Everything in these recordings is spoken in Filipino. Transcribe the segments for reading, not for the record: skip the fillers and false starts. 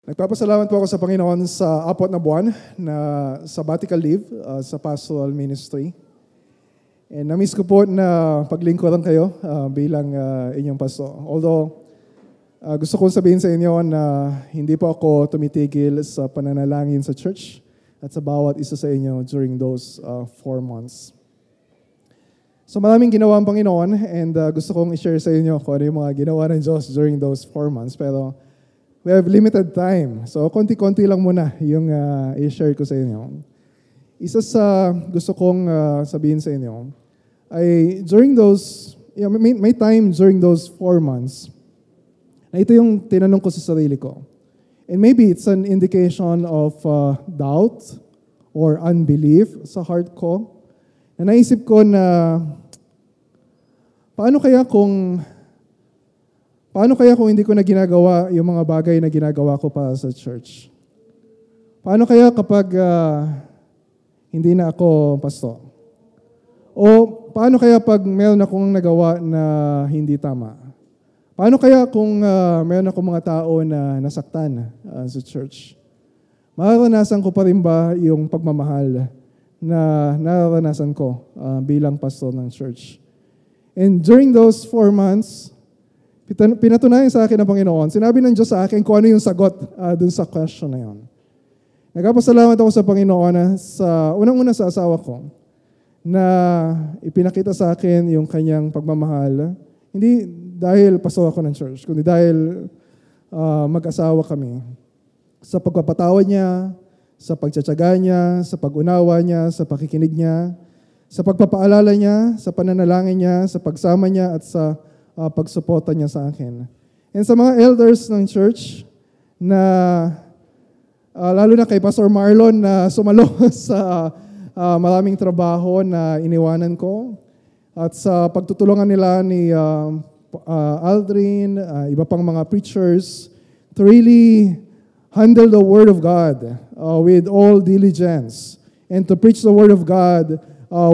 Nagpapasalamat po ako sa Panginoon sa 4 na buwan na sabbatical leave sa pastoral ministry. And na-miss ko po na paglingkuran kayo bilang inyong pastor. Although gusto kong sabihin sa inyo na hindi po ako tumitigil sa pananalangin sa church at sa bawat isa sa inyo during those 4 months. So maraming ginawa ang Panginoon and gusto kong i-share sa inyo kung ano yung mga ginawa ng Diyos during those 4 months. Pero we have limited time. So, konti-konti lang muna yung i-share ko sa inyo. Isa sa gusto kong sabihin sa inyo ay during those, may time during those 4 months na ito yung tinanong ko sa sarili ko. And maybe it's an indication of doubt or unbelief sa heart ko. Na naisip ko na paano kaya kung hindi ko na ginagawa yung mga bagay na ginagawa ko para sa church? Paano kaya kapag hindi na ako pastor? O paano kaya pag meron akong nagawa na hindi tama? Paano kaya kung meron akong mga tao na nasaktan sa church? Mararanasan ko pa rin ba yung pagmamahal na nararanasan ko bilang pastor ng church? And during those 4 months, pinatunayan sa akin ng Panginoon. Sinabi ng Diyos sa akin kung ano yung sagot dun sa question na yun. Nagpapasalamat ako sa Panginoon unang-una sa asawa ko na ipinakita sa akin yung kanyang pagmamahal. Hindi dahil pastor ako ng church, kundi dahil mag-asawa kami. Sa pagpapatawad niya, sa pagtsatsaga niya, sa pag-unawa niya, sa pakikinig niya, sa pagpapaalala niya, sa pananalangin niya, sa pagsama niya at sa pagsuporta niya sa akin. And sa mga elders ng church na lalo na kay Pastor Marlon na sumalo sa maraming trabaho na iniwanan ko at sa pagtutulungan nila ni Aldrin, iba pang mga preachers to really handle the Word of God with all diligence and to preach the Word of God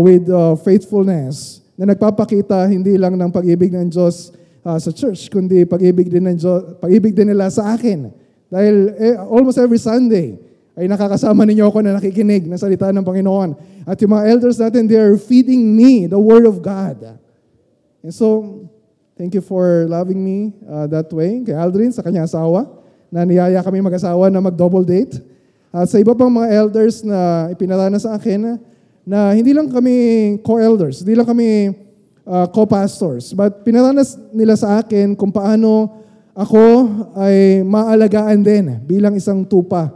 with faithfulness na nagpapakita hindi lang ng pag-ibig ng Diyos sa church, kundi pag-ibig din nila sa akin. Dahil almost every Sunday ay nakakasama ninyo ako na nakikinig ng salita ng Panginoon. At yung mga elders natin, they are feeding me the Word of God. And so, thank you for loving me that way. Kay Aldrin, sa kanyang asawa, na niyaya kami mag-asawa na mag-double date. At sa iba pang mga elders na ipinarana sa akin, na hindi lang kami co-elders, hindi lang kami co-pastors, but pinaranas nila sa akin kung paano ako ay maalagaan din bilang isang tupa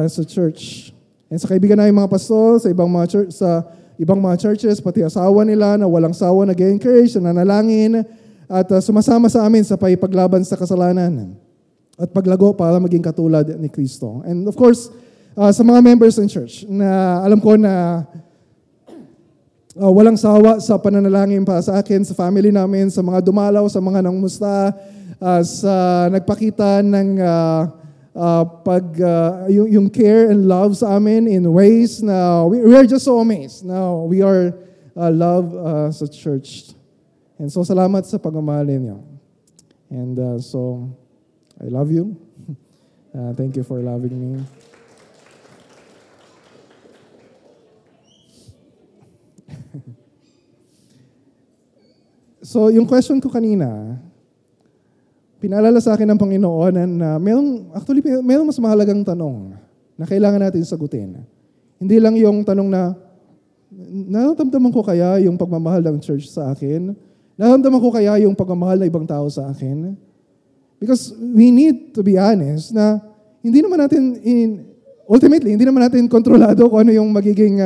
sa church. And sa kaibigan na yung mga pastor, sa ibang mga churches, pati asawa nila na walang sawa nag-encourage, nanalangin, at sumasama sa amin sa paglaban sa kasalanan at paglago para maging katulad ni Kristo. And of course, sa mga members ng church na alam ko na walang sawa sa pananalangin para sa akin, sa family namin, sa mga dumalaw, sa mga nangumusta, sa nagpakita ng yung care and love sa amin in ways na we are just so amazed. Now, we are loved sa church. And so, salamat sa pagmamahal ninyo. And so, I love you. Thank you for loving me. So, yung question ko kanina, pinaalala sa akin ng Panginoon na mayroong mas mahalagang tanong na kailangan natin sagutin. Hindi lang yung tanong na, nararamdaman ko kaya yung pagmamahal ng church sa akin? Nararamdaman ko kaya yung pagmamahal ng ibang tao sa akin? Because we need to be honest na hindi naman natin kontrolado kung ano yung magiging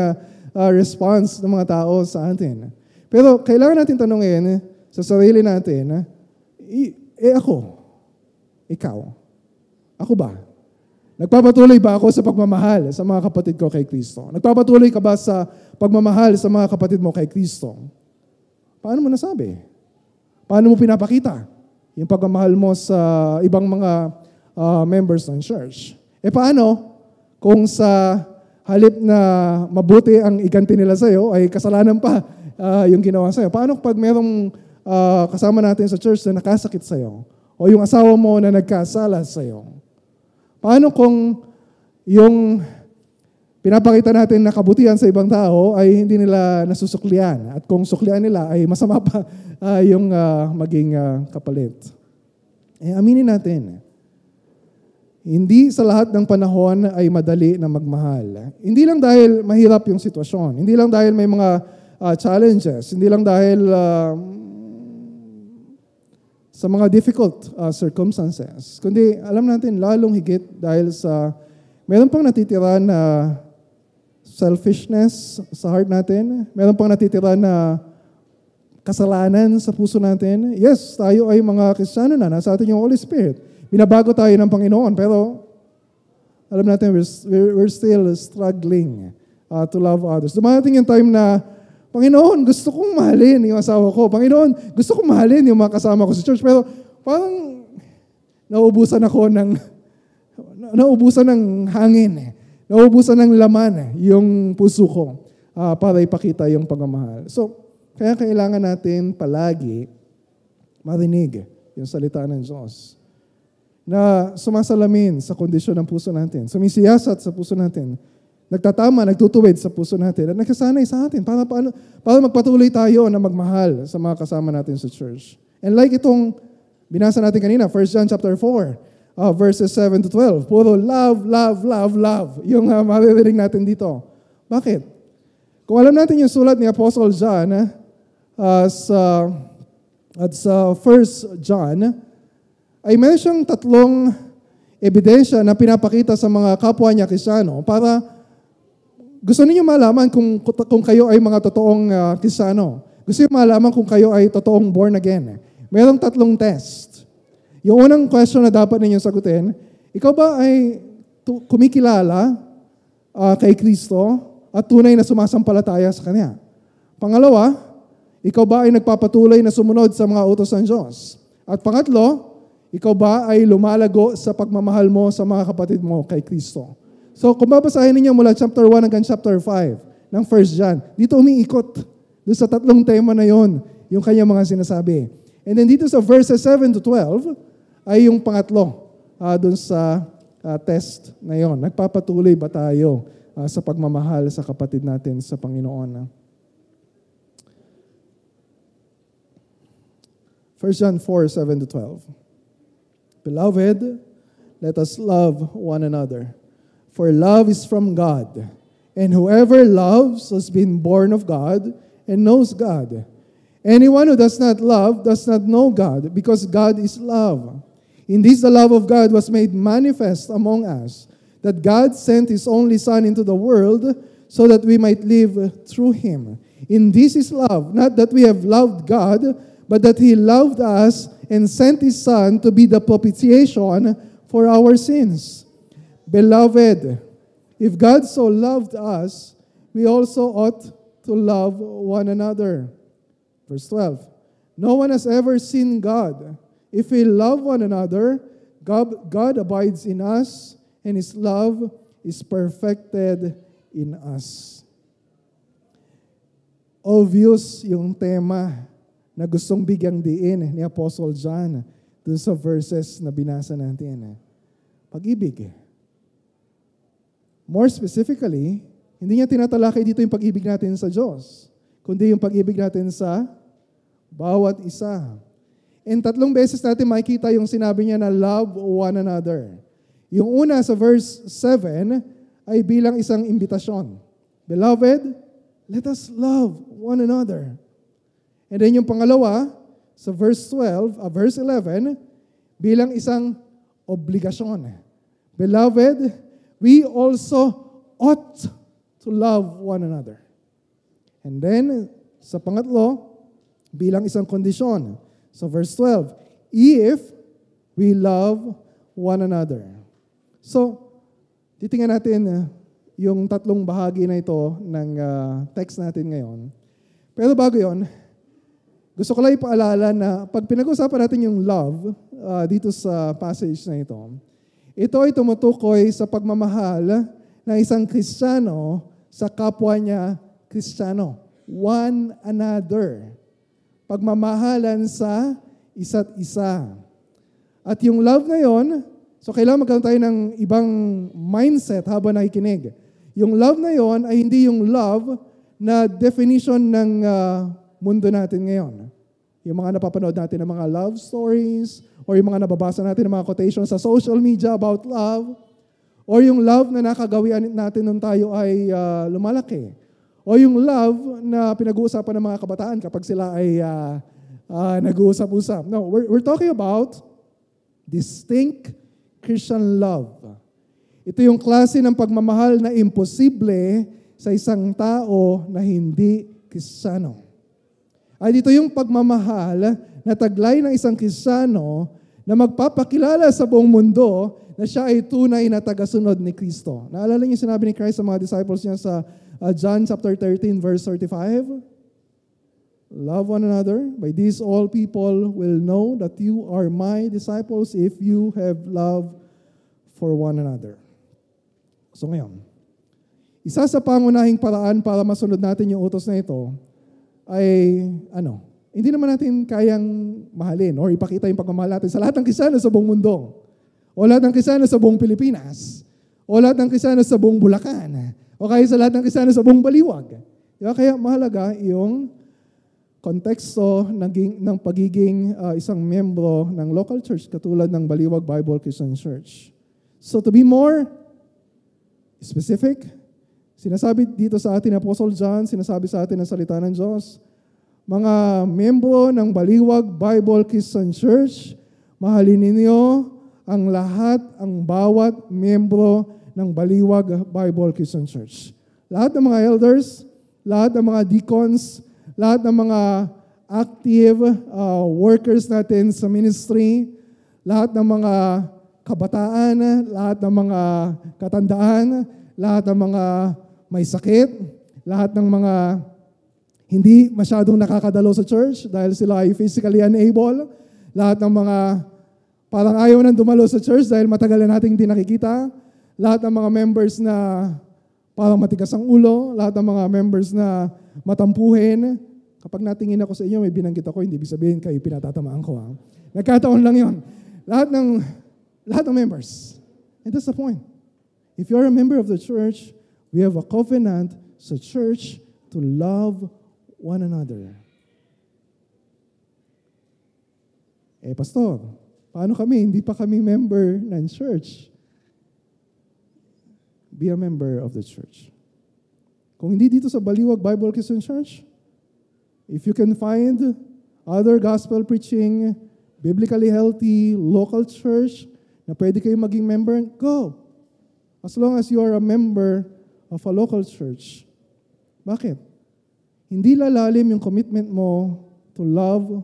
response ng mga tao sa atin. Pero kailangan natin tanungin sa sarili natin, ako, ikaw, ako ba? Nagpapatuloy ba ako sa pagmamahal sa mga kapatid ko kay Kristo? Nagpapatuloy ka ba sa pagmamahal sa mga kapatid mo kay Kristo? Paano mo nasabi? Paano mo pinapakita yung pagmamahal mo sa ibang mga members ng church? Paano kung sa halip na mabuti ang iganti nila sa'yo, ay kasalanan pa yung ginawa sa'yo. Paano pag merong kasama natin sa church na nakasakit sa'yo? O yung asawa mo na nagkasala sa'yo? Paano kung yung pinapakita natin na kabutihan sa ibang tao ay hindi nila nasusuklian? At kung suklian nila ay masama pa yung maging kapalit. Aminin natin, hindi sa lahat ng panahon ay madali na magmahal. Hindi lang dahil mahirap yung sitwasyon. Hindi lang dahil may mga challenges. Hindi lang dahil sa mga difficult circumstances. Kundi alam natin lalong higit dahil sa meron pang natitira na selfishness sa heart natin. Meron pang natitira na kasalanan sa puso natin. Yes, tayo ay mga Kristiyano na. Nasa atin yung Holy Spirit. Binabago tayo ng Panginoon. Pero alam natin, we're still struggling to love others. Dumating yung time na, Panginoon, gusto kong mahalin yung asawa ko. Panginoon, gusto kong mahalin yung mga kasama ko sa church. Pero parang nauubusan ng hangin. Nauubusan ng laman yung puso ko para ipakita yung pagmamahal. So, kaya kailangan natin palagi marinig yung salita ng Diyos na sumasalamin sa kondisyon ng puso natin, sumisiyasat sa puso natin, nagtatama, nagtutuwid sa puso natin, at nagsasanay sa atin para magpatuloy tayo na magmahal sa mga kasama natin sa church. And like itong binasa natin kanina, 1 John chapter 4, verses 7 to 12, puro love, love, love, love, yung maririnig natin dito. Bakit? Kung alam natin yung sulat ni Apostle John, sa 1 John, ay meron siyang tatlong ebidensya na pinapakita sa mga kapwa niya Kristiyano para gusto niyo malaman kung kayo ay mga totoong Kristiyano. Gusto niyo malaman kung kayo ay totoong born again. Merong tatlong test. Yung unang question na dapat ninyong sagutin, ikaw ba ay kumikilala kay Kristo at tunay na sumasampalataya sa Kanya? Pangalawa, ikaw ba ay nagpapatuloy na sumunod sa mga utos ng Diyos? At pangatlo, ikaw ba ay lumalago sa pagmamahal mo sa mga kapatid mo kay Kristo? So kung babasahin ninyo mula chapter 1 hanggang chapter 5 ng 1 John, dito umiikot doon sa tatlong tema na yon, yung kanyang mga sinasabi. And then dito sa verses 7 to 12 ay yung pangatlo doon sa test na yon. Nagpapatuloy ba tayo sa pagmamahal sa kapatid natin sa Panginoon? 1 John 4, 7 to 12. Beloved, let us love one another. For love is from God. And whoever loves has been born of God and knows God. Anyone who does not love does not know God, because God is love. In this the love of God was made manifest among us, that God sent His only Son into the world so that we might live through Him. In this is love, not that we have loved God, but that He loved us and sent His Son to be the propitiation for our sins. Beloved, if God so loved us, we also ought to love one another. Verse 12, no one has ever seen God. If we love one another, God abides in us, and His love is perfected in us. Obvious yung tema na gustong bigyang diin ni Apostle John dun sa verses na binasa natin. Pag-ibig. More specifically, hindi niya tinatalakay dito yung pag-ibig natin sa Diyos, kundi yung pag-ibig natin sa bawat isa. And 3 beses natin makikita yung sinabi niya na love one another. Yung una sa verse 7 ay bilang isang imbitasyon. Beloved, let us love one another. And then yung pangalawa, sa verse 11, bilang isang obligasyon. Beloved, we also ought to love one another. And then, sa pangatlo, bilang isang kondisyon. Sa verse 12, if we love one another. So, titingnan natin yung tatlong bahagi na ito ng text natin ngayon. Pero bago yon, gusto ko lang ipaalala na pag pinag-usapan natin yung love dito sa passage na ito ay tumutukoy sa pagmamahal na isang Kristiyano sa kapwa niya Kristiyano. One another. Pagmamahalan sa isa't isa. At yung love na yon, so kailangan magkaroon tayo ng ibang mindset habang nakikinig. Yung love na yon ay hindi yung love na definition ng mundo natin ngayon. Yung mga napapanood natin ng mga love stories, or yung mga nababasa natin ng mga quotations sa social media about love, or yung love na nakagawian natin nung tayo ay lumalaki, o yung love na pinag-uusapan ng mga kabataan kapag sila ay nag-uusap-usap. No, we're talking about distinct Christian love. Ito yung klase ng pagmamahal na imposible sa isang tao na hindi Kristiyano. Ay dito yung pagmamahal na taglay ng isang Kristiyano na magpapakilala sa buong mundo na siya ay tunay na tagasunod ni Kristo. Naalala niyo sinabi ni Christ sa mga disciples niya sa John chapter 13 verse 35? Love one another. By this all people will know that you are my disciples if you have love for one another. So ngayon, isa sa pangunahing paraan para masunod natin yung utos na ito ay hindi naman natin kayang mahalin or ipakita yung pagmamahal natin sa lahat ng Kristiyano sa buong mundo. O lahat ng Kristiyano sa buong Pilipinas. O lahat ng Kristiyano sa buong Bulacan. O kaya sa lahat ng Kristiyano sa buong Baliwag. Diba? Kaya mahalaga yung konteksto ng pagiging isang membro ng local church katulad ng Baliwag Bible Christian Church. So to be more specific, sinasabi dito sa atin Apostle John, sinasabi sa atin ang salita ng Diyos, mga membro ng Baliwag Bible Christian Church, mahalin ninyo ang lahat, ang bawat membro ng Baliwag Bible Christian Church. Lahat ng mga elders, lahat ng mga deacons, lahat ng mga active workers natin sa ministry, lahat ng mga kabataan, lahat ng mga katandaan, lahat ng mga may sakit, lahat ng mga hindi masyadong nakakadalo sa church dahil sila ay physically unable, lahat ng mga parang ayaw nang dumalo sa church dahil matagal na nating hindi nakikita, lahat ng mga members na parang matigas ang ulo, lahat ng mga members na matampuhin. Kapag natingin ako sa inyo, may binanggit ako, hindi ibig sabihin kayo pinatatamaan ko. Nagkataon lang yon. Lahat ng members. And that's the point. If you're a member of the church, we have a covenant sa church to love one another. Pastor, paano kami? Hindi pa kami member ng church. Be a member of the church. Kung hindi dito sa Baliwag Bible Christian Church, if you can find other gospel preaching, biblically healthy, local church na pwede kayo maging member, go. As long as you are a member of a local church. Bakit? Hindi lalalim yung commitment mo to love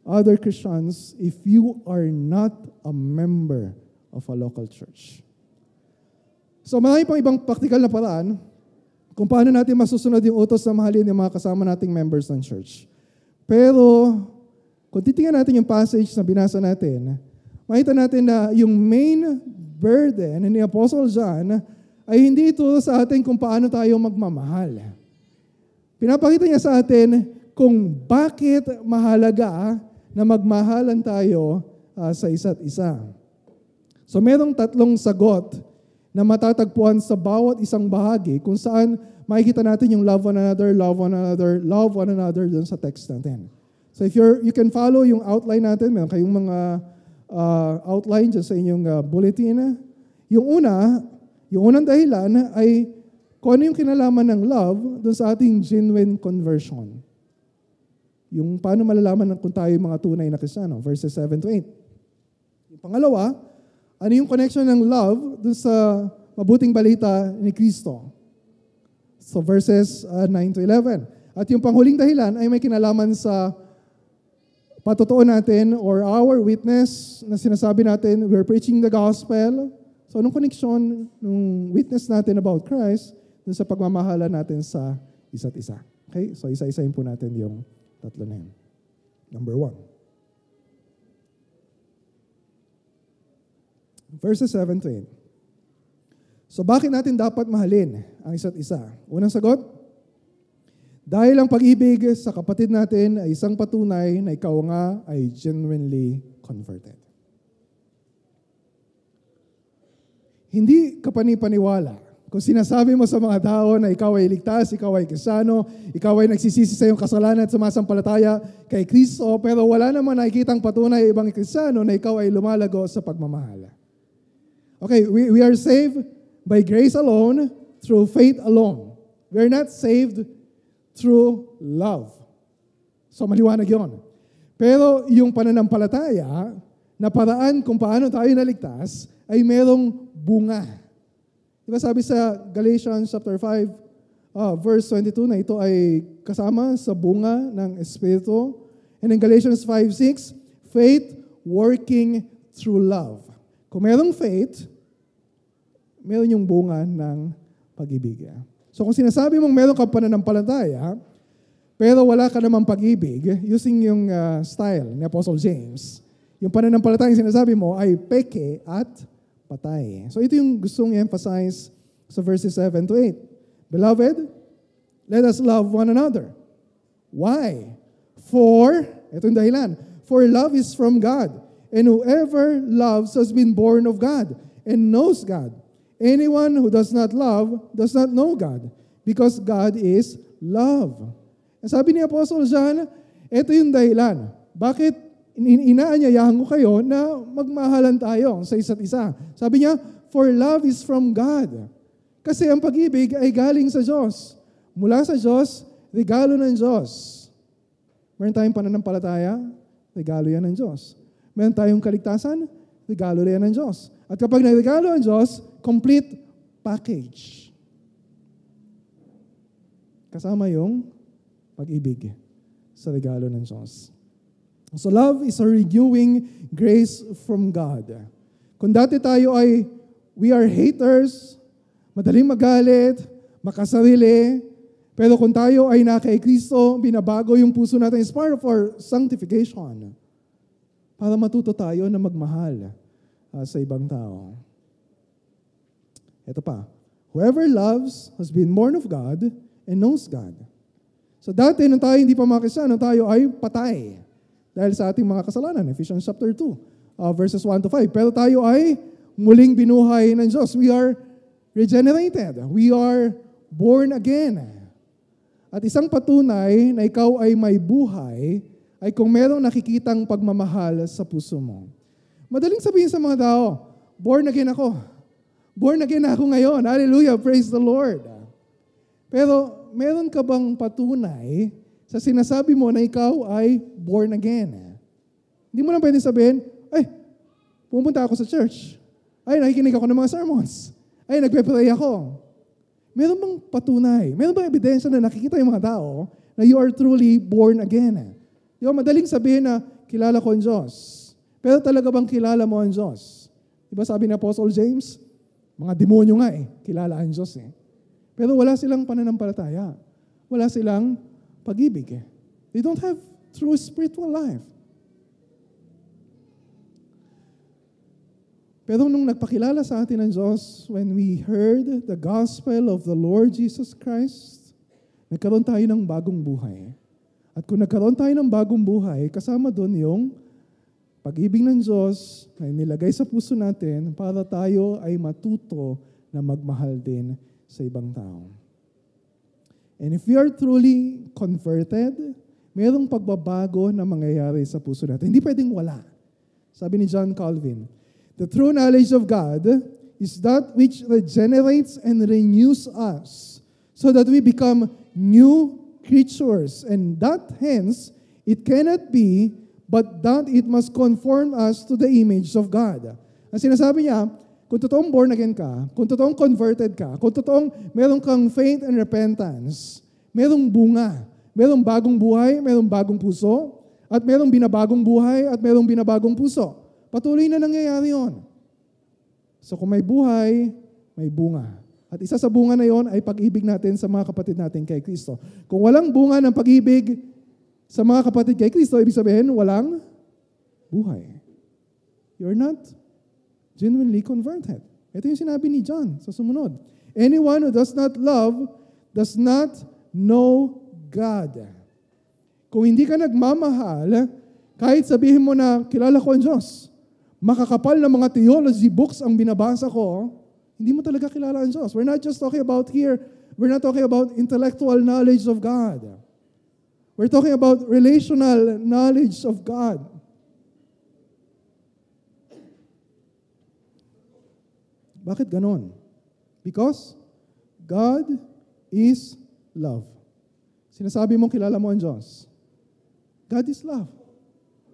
other Christians if you are not a member of a local church. So marami pang ibang practical na paraan kung paano natin masusunod yung utos na mahalin yung mga kasama nating members ng church. Pero, kung titingnan natin yung passage na binasa natin, makita natin na yung main burden ni Apostle John ay hindi ito sa atin kung paano tayo magmamahal. Pinapakita niya sa atin kung bakit mahalaga na magmahalan tayo sa isa't isa. So merong tatlong sagot na matatagpuan sa bawat isang bahagi kung saan makikita natin yung love one another, love one another, love one another dun sa text natin. So if you can follow yung outline natin, meron kayong mga outline dyan sa inyong bulletin. Yung unang dahilan ay kung ano yung kinalaman ng love dun sa ating genuine conversion. Yung paano malalaman kung tayo yung mga tunay na Kristiyano, verses 7 to 8. Yung pangalawa, ano yung connection ng love dun sa mabuting balita ni Kristo? So verses 9 to 11. At yung panghuling dahilan ay may kinalaman sa patotoo natin or our witness na sinasabi natin, we're preaching the gospel. So anong connection ng witness natin about Christ dun sa pagmamahala natin sa isa't isa? Okay? So isa-isahin po natin yung tatlo na yun. Number 1. Verses 7 to 8. So bakit natin dapat mahalin ang isa't isa? Unang sagot, dahil ang pag-ibig sa kapatid natin ay isang patunay na ikaw nga ay genuinely converted. Hindi ka panipaniwala kung sinasabi mo sa mga tao na ikaw ay ligtas, ikaw ay Kristiyano, ikaw ay nagsisisi sa iyong kasalanan at sumasampalataya kay Kristo, pero wala naman nakikitang patunay ibang Kristiyano na ikaw ay lumalago sa pagmamahal. Okay, we are saved by grace alone, through faith alone. We are not saved through love. So maliwanag yun. Pero yung pananampalataya na paraan kung paano tayo naligtas ay merong bunga. Diba sabi sa Galatians chapter 5, verse 22 na ito ay kasama sa bunga ng Espiritu. And in Galatians 5:6, faith working through love. Kung merong faith, meron yung bunga ng pag-ibig. So kung sinasabi mong meron kang pananampalataya, pero wala ka namang pag-ibig, using yung style ni Apostle James, yung pananampalataya yung sinasabi mo ay peke at patay. So ito yung gustong i-emphasize sa verses 7 to 8. Beloved, let us love one another. Why? For, ito yung dahilan, for love is from God, and whoever loves has been born of God and knows God. Anyone who does not love does not know God, because God is love. Sabi ni Apostle John, ito yung dahilan. Bakit inaanyayahan ko kayo na magmahalan tayo sa isa't isa? Sabi niya, for love is from God. Kasi ang pag-ibig ay galing sa Diyos. Mula sa Diyos, regalo ng Diyos. Meron tayong pananampalataya, regalo yan ng Diyos. Meron tayong kaligtasan, regalo yan ng Diyos. At kapag nagregalo ang Diyos, complete package. Kasama yung pag-ibig sa regalo ng Diyos. So love is a renewing grace from God. Kung dati tayo ay, we are haters, madaling magalit, makasarili, pero kung tayo ay na kay Kristo, binabago yung puso natin as part of our sanctification para matuto tayo na magmahal sa ibang tao. Ito pa, whoever loves has been born of God and knows God. So dati, nung tayo hindi pa mga Kristiyano, tayo ay patay dahil sa ating mga kasalanan. Ephesians chapter 2, verses 1 to 5. Pero tayo ay muling binuhay ng Diyos. We are regenerated. We are born again. At isang patunay na ikaw ay may buhay ay kung merong nakikitang pagmamahal sa puso mo. Madaling sabihin sa mga tao, born again ako. Born again ako ngayon. Hallelujah, praise the Lord. Pero meron ka bang patunay sa sinasabi mo na ikaw ay born again? Hindi mo lang pwede sabihin, ay, pumunta ako sa church. Ay, nakikinig ako ng mga sermons. Ay, nagpe-pray ako. Meron bang patunay? Meron bang ebidensya na nakikita yung mga tao na you are truly born again? Di ba, madaling sabihin na kilala ko ang Diyos. Pero talaga bang kilala mo ang Diyos? Di ba sabi ni Apostle James, mga demonyo nga kilala ang Diyos Pero wala silang pananampalataya. Wala silang pag-ibig. They don't have true spiritual life. Pero nung nagpakilala sa atin ng Diyos, when we heard the gospel of the Lord Jesus Christ, nagkaroon tayo ng bagong buhay. At kung nagkaroon tayo ng bagong buhay, kasama doon yung pag-ibig ng Diyos na inilagay sa puso natin para tayo ay matuto na magmahal din sa ibang tao. And if we are truly converted, mayroong pagbabago na mangyayari sa puso natin. Hindi pwedeng wala. Sabi ni John Calvin, the true knowledge of God is that which regenerates and renews us so that we become new creatures. And that hence, it cannot be but that it must conform us to the image of God. Ang sinasabi niya, kung totoong born again ka, kung totoong converted ka, kung totoong meron kang faith and repentance, merong bunga, merong bagong buhay, merong bagong puso, at merong binabagong buhay, at merong binabagong puso. Patuloy na nangyayari yun. So kung may buhay, may bunga. At isa sa bunga na yon ay pag-ibig natin sa mga kapatid natin kay Kristo. Kung walang bunga ng pag-ibig sa mga kapatid kay Kristo, ibig sabihin, walang buhay. You're not genuinely converted. Ito yung sinabi ni John sa sumunod. Anyone who does not love does not know God. Kung hindi ka nagmamahal, kahit sabihin mo na kilala ko ang Diyos, makakapal na mga theology books ang binabasa ko, hindi mo talaga kilala ang Diyos. We're not just talking about here, we're not talking about intellectual knowledge of God. We're talking about relational knowledge of God. Bakit ganon? Because God is love. Sinasabi mong kilala mo ang Diyos. God is love.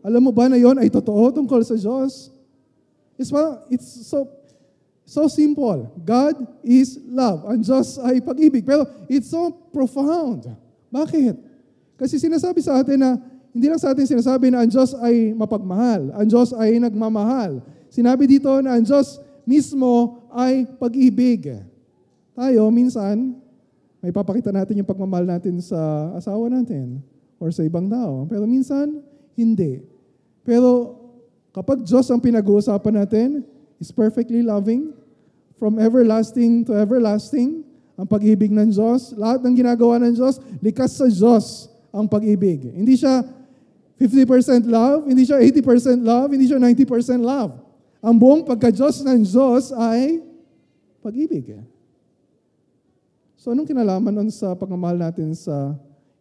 Alam mo ba na yon ay totoo tungkol sa Diyos? It's so simple. God is love. Ang Diyos ay pag-ibig. Pero it's so profound. Bakit? Kasi sinasabi sa atin na, hindi lang sa atin sinasabi na ang Diyos ay mapagmahal. Ang Diyos ay nagmamahal. Sinabi dito na ang Diyos mismo ay pag-ibig. Tayo, minsan, may papakita natin yung pagmamahal natin sa asawa natin or sa ibang tao. Pero minsan, hindi. Pero kapag Diyos ang pinag-uusapan natin, is perfectly loving, from everlasting to everlasting, ang pag-ibig ng Diyos, lahat ng ginagawa ng Diyos, likas sa Diyos ang pag-ibig. Hindi siya 50% love, hindi siya 80% love, hindi siya 90% love. Ang buong pagka-Diyos ng Diyos ay pag-ibig. So anong kinalaman nun sa pagmamahal natin sa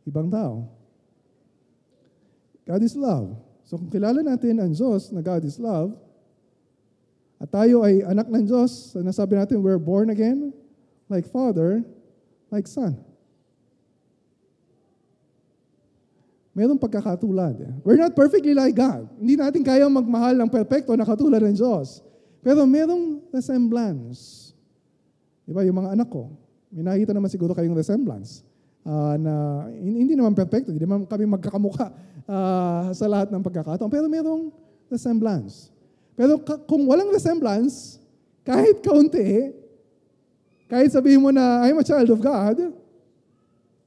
ibang tao? God is love. So kung kilala natin ang Diyos na God is love, at tayo ay anak ng Diyos, nasabi natin we're born again, like Father, like Son. Merong pagkakatulad. We're not perfectly like God. Hindi natin kayang magmahal ng perfecto na katulad ng Diyos. Pero merong resemblance. Di ba, yung mga anak ko, may nakita naman siguro kayong resemblance na hindi naman perfecto, hindi naman kami magkakamukha sa lahat ng pagkakataon. Pero merong resemblance. Pero kung walang resemblance, kahit kaunti, kahit sabihin mo na I'm a child of God,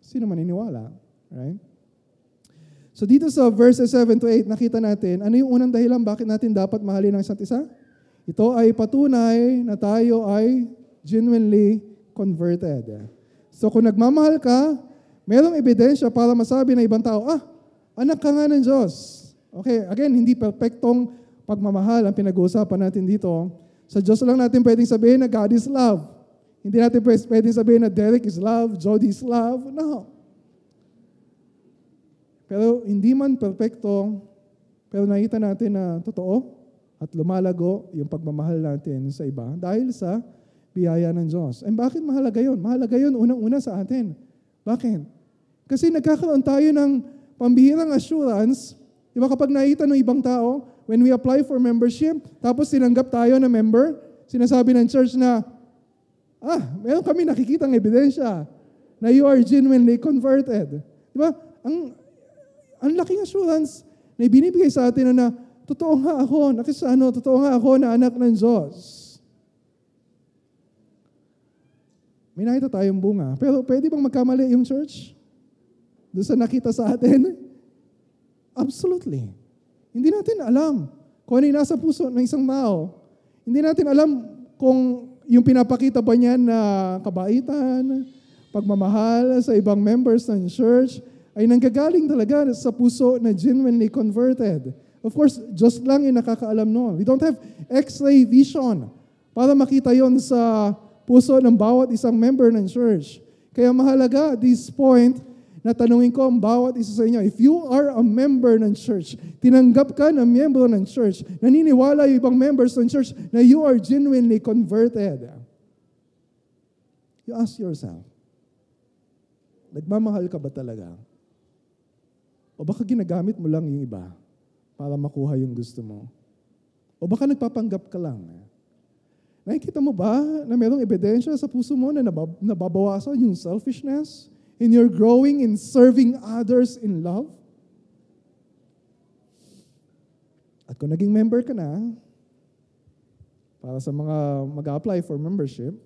sino maniniwala? Right? So dito sa verses 7 to 8, nakita natin, ano yung unang dahilan bakit natin dapat mahalin ang isa't isa? Ito ay patunay na tayo ay genuinely converted. So kung nagmamahal ka, merong ebidensya para masabi ng ibang tao, anak ka nga ng Diyos. Okay, again, hindi perfectong pagmamahal ang pinag-uusapan natin dito. Sa Diyos lang natin pwedeng sabihin na God is love. Hindi natin pwedeng sabihin na Derek is love, Jody is love. No. Pero hindi man perfecto, pero nakita natin na totoo at lumalago yung pagmamahal natin sa iba dahil sa biyaya ng Diyos. And bakit mahalaga yun? Mahalaga yun unang-una sa atin. Bakit? Kasi nagkakaroon tayo ng pambihirang assurance. Di ba kapag nakita ng ibang tao, when we apply for membership, tapos sinanggap tayo na member, sinasabi ng church na, meron kami nakikitang ebidensya na you are genuinely converted. Di ba? Ang laking assurance na ibinibigay sa atin na totoo nga ako, totoo nga ako na anak ng Diyos. May nakita tayong bunga. Pero pwede bang magkamali yung church? Doon sa nakita sa atin? Absolutely. Hindi natin alam kung ano yung nasa puso ng isang tao. Hindi natin alam kung yung pinapakita ba niya na kabaitan, pagmamahal sa ibang members ng church, ay nanggagaling talaga sa puso na genuinely converted. Of course, Diyos lang yung nakakaalam noon. We don't have X-ray vision para makita yon sa puso ng bawat isang member ng church. Kaya mahalaga at this point na tanungin ko ang bawat isa sa inyo, if you are a member ng church, tinanggap ka na member ng church, naniniwala yung ibang members ng church na you are genuinely converted. You ask yourself, nagmamahal ka ba talaga? O baka ginagamit mo lang yung iba para makuha yung gusto mo? O baka nagpapanggap ka lang? Nakikita mo ba na mayroong ebidensya sa puso mo na nababawasan yung selfishness and you're growing in serving others in love? At kung naging member ka na, para sa mga mag-apply for membership,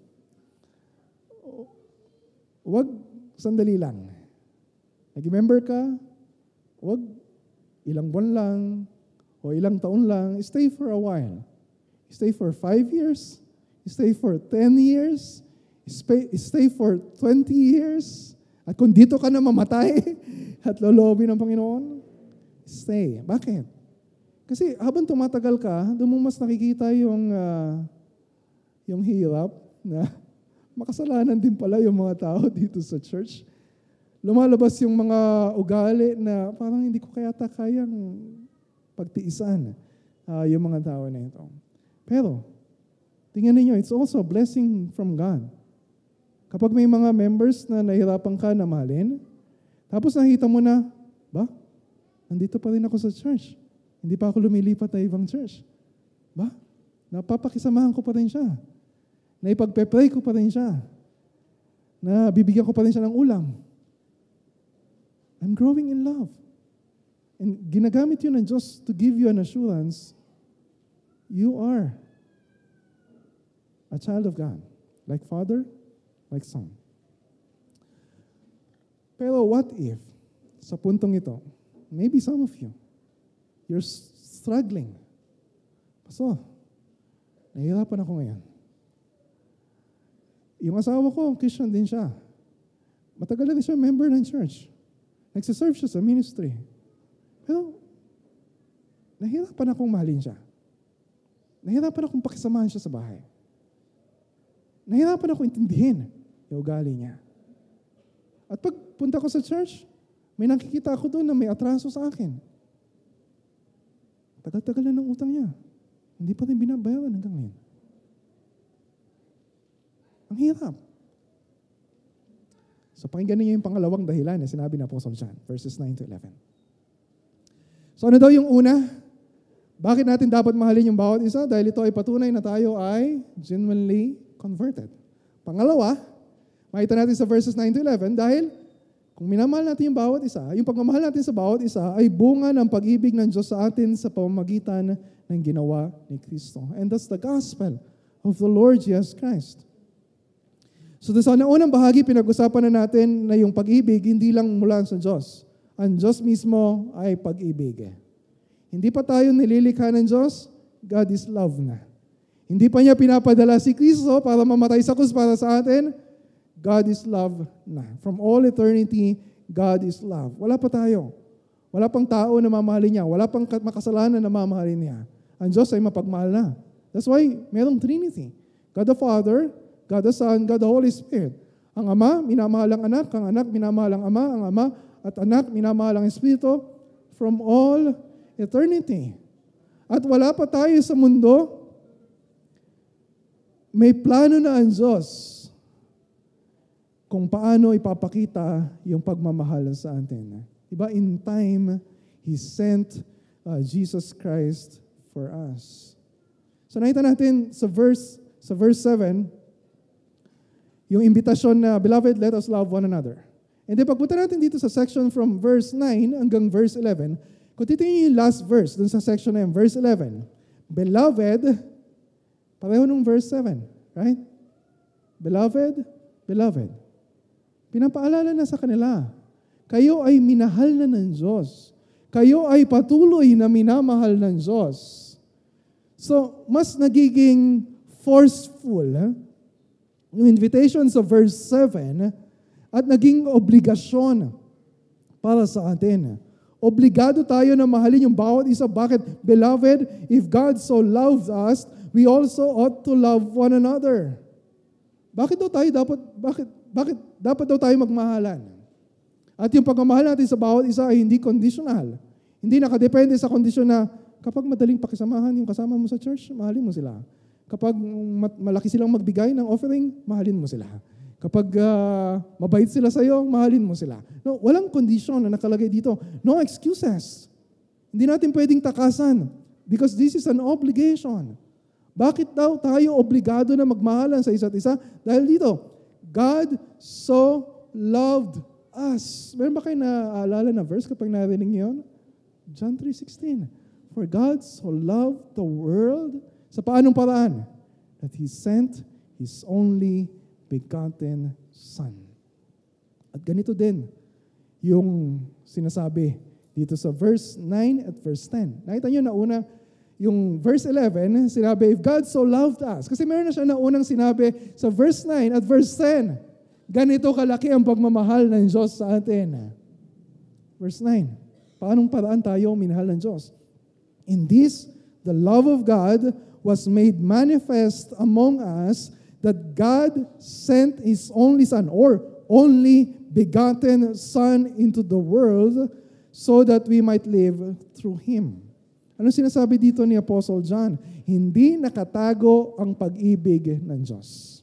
huwag sandali lang. Naging member ka, huwag ilang buwan lang o ilang taon lang. Stay for a while. Stay for 5 years. stay for 10 years, stay for 20 years, at kung dito ka na mamatay at lolobi ng Panginoon, stay. Bakit? Kasi habang tumatagal ka, doon mo mas nakikita yung hirap na makasalanan din pala yung mga tao dito sa church. Lumalabas yung mga ugali na parang hindi ko kayang pagtiisan yung mga tao na ito. Pero, tingnan ninyo, it's also a blessing from God. Kapag may mga members na nahirapan ka na mahalin, tapos nakita mo na, nandito pa rin ako sa church. Hindi pa ako lumilipat na ibang church. Napapakisamahan ko pa rin siya. Naipagpe-pray ko pa rin siya. Bibigyan ko pa rin siya ng ulam. I'm growing in love. And ginagamit yun ng Diyos to give you an assurance, you are a child of God. Like father, like son. Pero what if, sa puntong ito, maybe some of you, you're struggling. Pastor, nahihirapan ako ngayon. Yung asawa ko, Christian din siya. Matagal na din siya member ng church. Nagsiserve siya sa ministry. Pero, nahihirapan akong mahalin siya. Nahihirapan akong pakisamahan siya sa bahay. Nahihirapan akong intindihin yung ugali niya. At pag punta ko sa church, may nakikita ako doon na may atraso sa akin. Tagal-tagal na ng utang niya. Hindi pa rin binabayaran hanggang ngayon. Ang hirap. So pakinggan niyo yung pangalawang dahilan na sinabi ng Apostle John, verses 9 to 11. So ano daw yung una? Bakit natin dapat mahalin yung bawat isa? Dahil ito ay patunay na tayo ay genuinely converted. Pangalawa, makita natin sa verses 9 to 11, dahil kung minamahal natin yung bawat isa, yung pagmamahal natin sa bawat isa ay bunga ng pag-ibig ng Diyos sa atin sa pamamagitan ng ginawa ni Kristo. And that's the gospel of the Lord Jesus Christ. So sa unang bahagi, pinag-usapan na natin na yung pag-ibig hindi lang mula sa Diyos. Ang Diyos mismo ay pag-ibig. Hindi pa tayo nililikha ng Diyos, God is love na. Hindi pa niya pinapadala si Kristo para mamatay sa krus para sa atin, God is love na. From all eternity, God is love. Wala pa tayo. Wala pang tao na mamahalin niya. Wala pang makasalanan na mamahalin niya. Ang Diyos ay mapagmahal na. That's why merong Trinity. God the Father, God the Son, God the Holy Spirit. Ang Ama, minamahal ang Anak. Ang Anak, minamahal ang Ama. Ang Ama at Anak, minamahal ang Espiritu from all eternity. At wala pa tayo sa mundo, may plano na ang Diyos kung paano ipapakita yung pagmamahal sa atin. Diba? In time, He sent Jesus Christ for us. So nakita natin sa verse 7, yung invitasyon na, Beloved, let us love one another. And then pagpunta natin dito sa section from verse 9 hanggang verse 11, kung titingin yung last verse dun sa section na yun, verse 11, Beloved, pareho nung verse 7, right? Beloved, beloved. Pinapaalala na sa kanila, kayo ay minahal na ng Diyos. Kayo ay patuloy na minamahal ng Diyos. So, mas nagiging forceful yung invitation sa verse 7 at naging obligasyon para sa atin. Obligado tayo na mahalin yung bawat isa. Bakit? Beloved, if God so loves us, we also ought to love one another. Bakit dapat daw tayo magmahalan? At yung pagmamahal natin sa bawat isa ay hindi conditional. Hindi nakadepende sa kondisyon na kapag madaling pakisamahan yung kasama mo sa church, mahalin mo sila. Kapag malaki silang magbigay ng offering, mahalin mo sila. Kapag mabait sila sa iyo, mahalin mo sila. No, walang kondisyon na nakalagay dito. No excuses. Hindi natin pwedeng takasan because this is an obligation. Bakit daw tayo obligado na magmahalan sa isa't isa? Dahil dito, God so loved us. Meron ba kayo naaalala na verse kapag narinig niyo yun? John 3:16. For God so loved the world. Sa paanong paraan? That He sent His only begotten Son. At ganito din yung sinasabi dito sa verse 9 at verse 10. Nakita nyo na una, yung verse 11, sinabi, if God so loved us, kasi meron na siya na unang sinabi sa verse 9 at verse 10, ganito kalaki ang pagmamahal ng Diyos sa atin. Verse 9, paanong paraan tayo minahal ng Diyos? In this, the love of God was made manifest among us, that God sent His only Son, or only begotten Son into the world, so that we might live through Him. Ano sinasabi dito ni Apostle John? Hindi nakatago ang pag-ibig ng Diyos.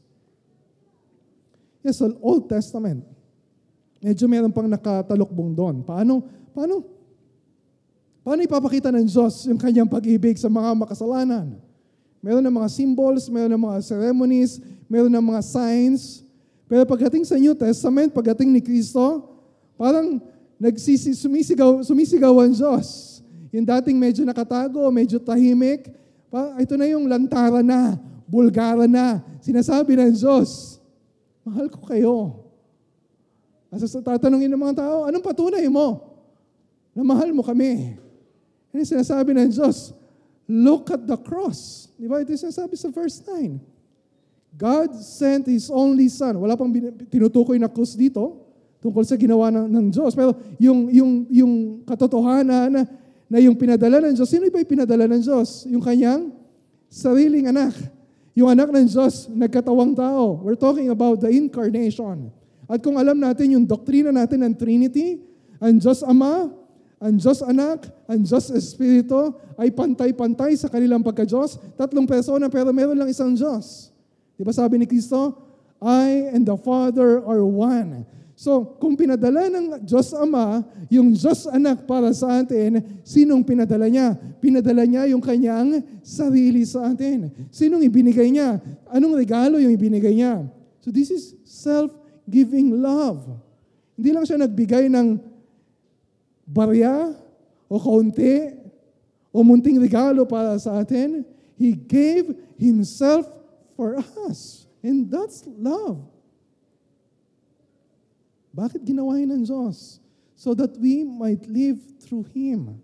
Yes, Old Testament. Medyo meron pang nakatalukbong doon. Paano ipapakita ng Diyos yung kanyang pag-ibig sa mga makasalanan? Meron ng mga symbols, meron ng mga ceremonies, meron ng mga signs. Pero pagdating sa New Testament, pagdating ni Kristo, parang sumisigaw ang Diyos. Yung dating medyo nakatago, medyo tahimik, ito na yung lantara na, bulgara na, sinasabi ng Diyos, mahal ko kayo. At tatanungin ng mga tao, anong patunay mo na mahal mo kami? Yan yung sinasabi ng Diyos, look at the cross. Di ba? Ito yung sinasabi sa verse 9. God sent His only Son. Wala pang tinutukoy na krus dito tungkol sa ginawa ng Diyos. Pero yung katotohanan na yung pinadala ng Diyos, sino ba yung pinadala ng Diyos? Yung kanyang sariling anak. Yung anak ng Diyos, nagkatawang tao. We're talking about the incarnation. At kung alam natin yung doktrina natin ng Trinity, ang Diyos Ama, ang Diyos Anak, ang Diyos Espiritu, ay pantay-pantay sa kanilang pagka-Diyos. Tatlong persona pero meron lang isang Diyos. Di ba sabi ni Kristo, I and the Father are one. So, kung pinadala ng Diyos Ama, yung Diyos Anak para sa atin, sinong pinadala niya? Pinadala niya yung kanyang sarili sa atin. Sinong ibinigay niya? Anong regalo yung ibinigay niya? So, this is self-giving love. Hindi lang siya nagbigay ng barya o kaunti o munting regalo para sa atin. He gave Himself for us. And that's love. Bakit ginawa yun ng Diyos? So that we might live through Him.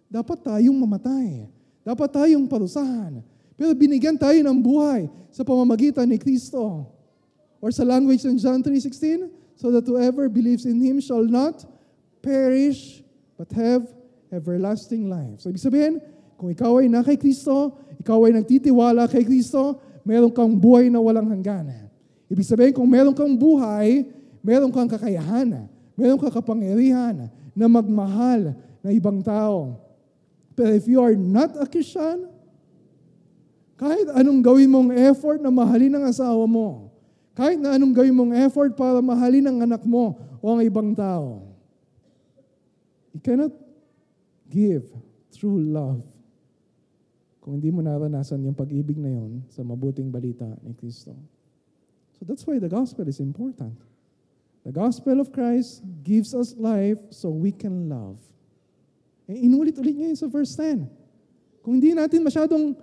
Dapat tayong mamatay. Dapat tayong parusahan. Pero binigyan tayo ng buhay sa pamamagitan ni Kristo. Or sa language ng John 3:16, so that whoever believes in Him shall not perish, but have everlasting life. So ibig sabihin, kung ikaw ay na kay Kristo, ikaw ay nagtitiwala kay Kristo, meron kang buhay na walang hanggan. Ibig sabihin, kung meron kang buhay, meron kang kakayahan, meron kang kapangyarihan na magmahal na ibang tao. But if you are not a Christian, kahit anong gawin mong effort na mahalin ang asawa mo, kahit na anong gawin mong effort para mahalin ang anak mo o ang ibang tao, you cannot give true love kung hindi mo naranasan yung pag-ibig na yon sa mabuting balita ni Kristo. So that's why the gospel is important. The gospel of Christ gives us life so we can love. Inulit-ulit niya yun sa verse 10. Kung hindi natin masyadong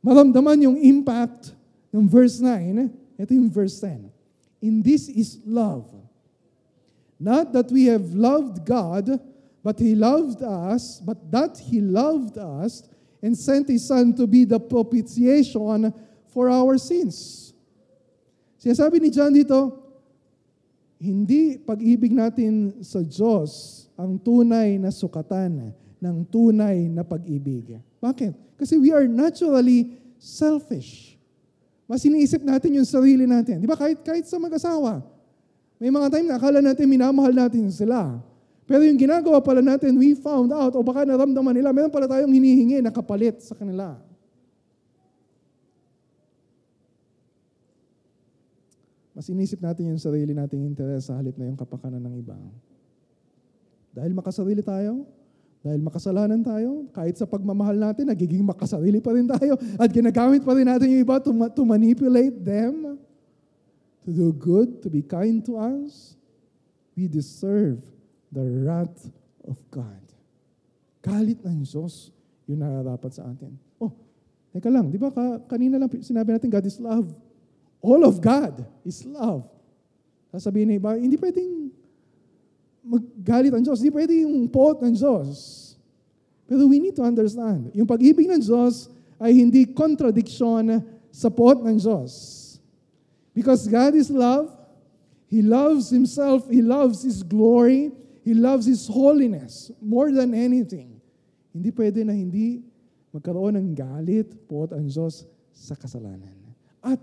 maramdaman yung impact ng verse 9, ito yung verse 10. In this is love. Not that we have loved God, but He loved us, but that He loved us and sent His Son to be the propitiation for our sins. Sinasabi ni John dito, hindi pag-ibig natin sa Diyos ang tunay na sukatan ng tunay na pag-ibig. Bakit? Kasi we are naturally selfish. Mas iniisip natin yung sarili natin. Di ba? Kahit sa mag-asawa. May mga time na akala natin minamahal natin sila. Pero yung ginagawa pala natin, we found out, o baka naramdaman nila, meron pala tayong hinihingi na kapalit sa kanila. Mas inisip natin yung sarili nating interes sa halip na yung kapakanan ng iba. Dahil makasarili tayo, dahil makasalanan tayo, kahit sa pagmamahal natin, nagiging makasarili pa rin tayo at ginagamit pa rin natin yung iba to manipulate them, to do good, to be kind to us. We deserve the wrath of God. Galit ng Diyos yung nararapat sa atin. Oh, teka lang, di ba kanina lang sinabi natin God is love. All of God is love. Sasabihin na iba, hindi pwedeng maggalit ang Diyos. Hindi pwedeng yung pot ng Diyos. Pero we need to understand, yung pag-ibig ng Diyos ay hindi contradiction sa poot ng Diyos. Because God is love, He loves Himself, He loves His glory, He loves His holiness more than anything. Hindi pwede na hindi magkaroon ng galit, poot ang Diyos sa kasalanan at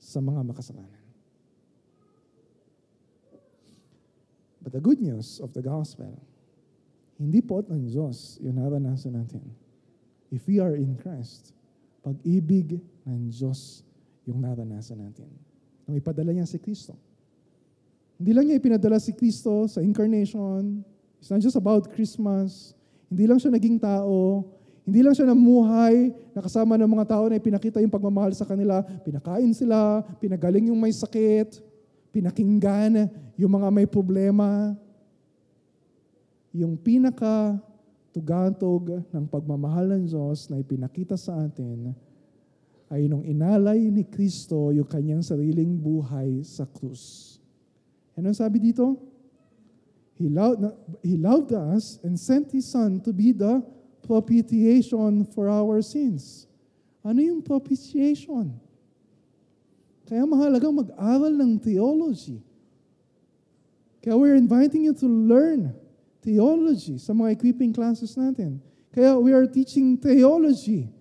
sa mga makasalanan. But the good news of the gospel, hindi poot ng Diyos yung naranasan natin. If we are in Christ, pag-ibig ng Diyos yung naranasan natin. Nung ipadala niya si Kristo. Hindi lang niya ipinadala si Kristo sa incarnation. It's not just about Christmas. Hindi lang siya naging tao. Hindi lang siya namuhay, nakasama ng mga tao na ipinakita yung pagmamahal sa kanila. Pinakain sila, pinagaling yung may sakit, pinakinggan yung mga may problema. Yung pinaka-tugantog ng pagmamahal ng Diyos na ipinakita sa atin ay nung inalay ni Kristo yung kanyang sariling buhay sa krus. Anong sabi dito? He loved us and sent His Son to be the propitiation for our sins. Ano yung propitiation? Kaya mahalagang mag-aral ng theology. Kaya we're inviting you to learn theology sa mga equipping classes natin. Kaya we are teaching theology.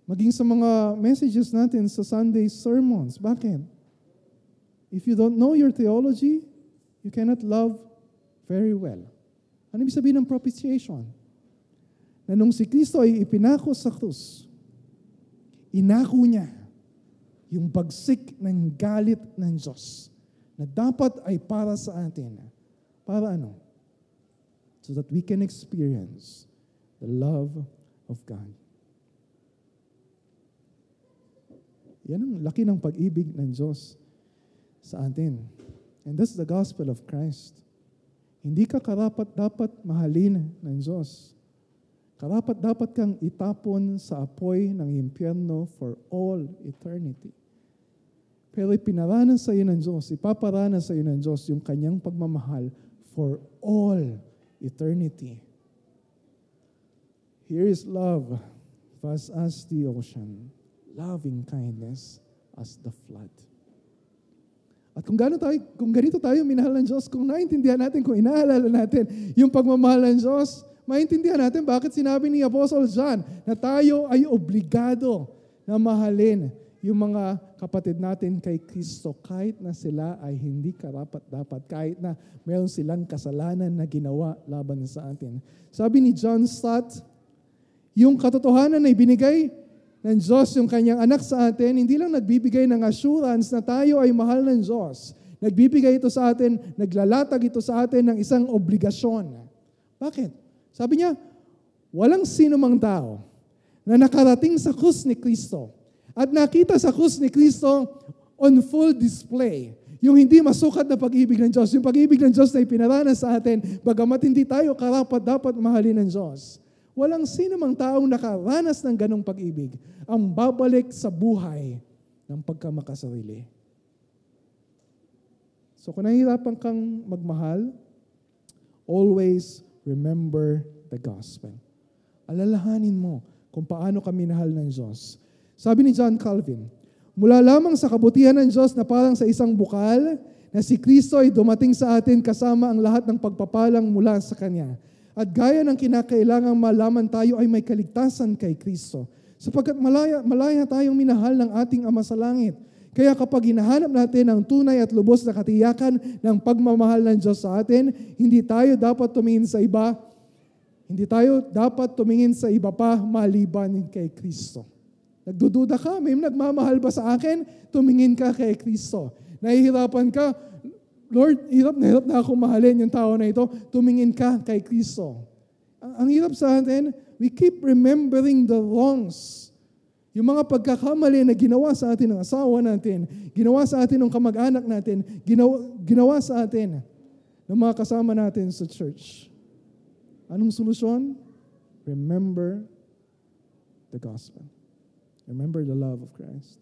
Maging sa mga messages natin sa Sunday sermons. Bakit? If you don't know your theology, you cannot love very well. Ano ibig sabihin ng propitiation? Na nung si Kristo ay ipinako sa krus, inako niya yung bagsik ng galit ng Diyos na dapat ay para sa atin. Para ano? So that we can experience the love of God. Yan ang laki ng pag-ibig ng Diyos sa atin. And that's the gospel of Christ. Hindi ka karapat-dapat mahalin ng Diyos. Karapat-dapat kang itapon sa apoy ng impyerno for all eternity. Pero ipinaranas sa iyo ng Diyos, ipaparanas sa iyo ng Diyos yung kanyang pagmamahal for all eternity. Here is love, vast as the ocean, loving kindness as the flood. At kung ganito tayo minahal ng Diyos, kung naintindihan natin, kung inaalala natin yung pagmamahal ng Diyos, maintindihan natin bakit sinabi ni Apostle John na tayo ay obligado na mahalin yung mga kapatid natin kay Kristo kahit na sila ay hindi karapat-dapat, kahit na meron silang kasalanan na ginawa laban sa atin. Sabi ni John Stott, yung katotohanan na ibinigay ng Diyos yung kanyang anak sa atin, hindi lang nagbibigay ng assurance na tayo ay mahal ng Diyos. Nagbibigay ito sa atin, naglalatag ito sa atin ng isang obligasyon. Bakit? Sabi niya, walang sino mang tao na nakarating sa krus ni Kristo at nakita sa krus ni Kristo on full display yung hindi masukat na pag-ibig ng Diyos. Yung pag-ibig ng Diyos na ipinaranas sa atin, bagamat hindi tayo karapat-dapat mahalin ng Diyos. Walang sino mang taong nakaranas ng ganong pag-ibig ang babalik sa buhay ng pagkamakasarili. So kung nahihirapan kang magmahal, always remember the gospel. Alalahanin mo kung paano ka minahal ng Diyos. Sabi ni John Calvin, mula lamang sa kabutihan ng Diyos na parang sa isang bukal, na si Kristo ay dumating sa atin kasama ang lahat ng pagpapalang mula sa Kanya. At gaya ng kinakailangang malaman tayo ay may kaligtasan kay Kristo. Sapagkat malaya tayong minahal ng ating Ama sa langit. Kaya kapag hinahanap natin ang tunay at lubos na katiyakan ng pagmamahal ng Diyos sa atin, hindi tayo dapat tumingin sa iba. Hindi tayo dapat tumingin sa iba pa maliban kay Kristo. Nagdududa ka, may nagmamahal ba sa akin? Tumingin ka kay Kristo. Nahihirapan ka, Lord, hirap na ako mahalin yung tao na ito. Tumingin ka kay Kristo. Ang hirap sa atin, we keep remembering the wrongs. Yung mga pagkakamali na ginawa sa atin ng asawa natin, ginawa sa atin ng kamag-anak natin, ginawa sa atin ng mga kasama natin sa church. Anong solusyon? Remember the gospel. Remember the love of Christ.